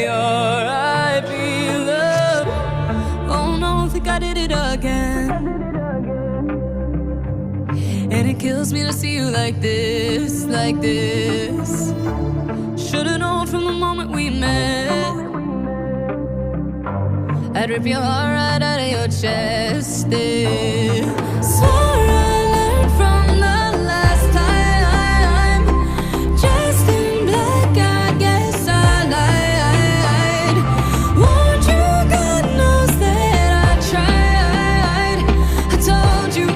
R.I.P. love. Oh no, I think I did it again. And it kills me to see you like this, like this. Should've known from the moment we met, I'd rip your heart right out of your chest. Swore I learned from the last time. Dressed in black, I guess I lied. Won't you, God knows that I tried. I told you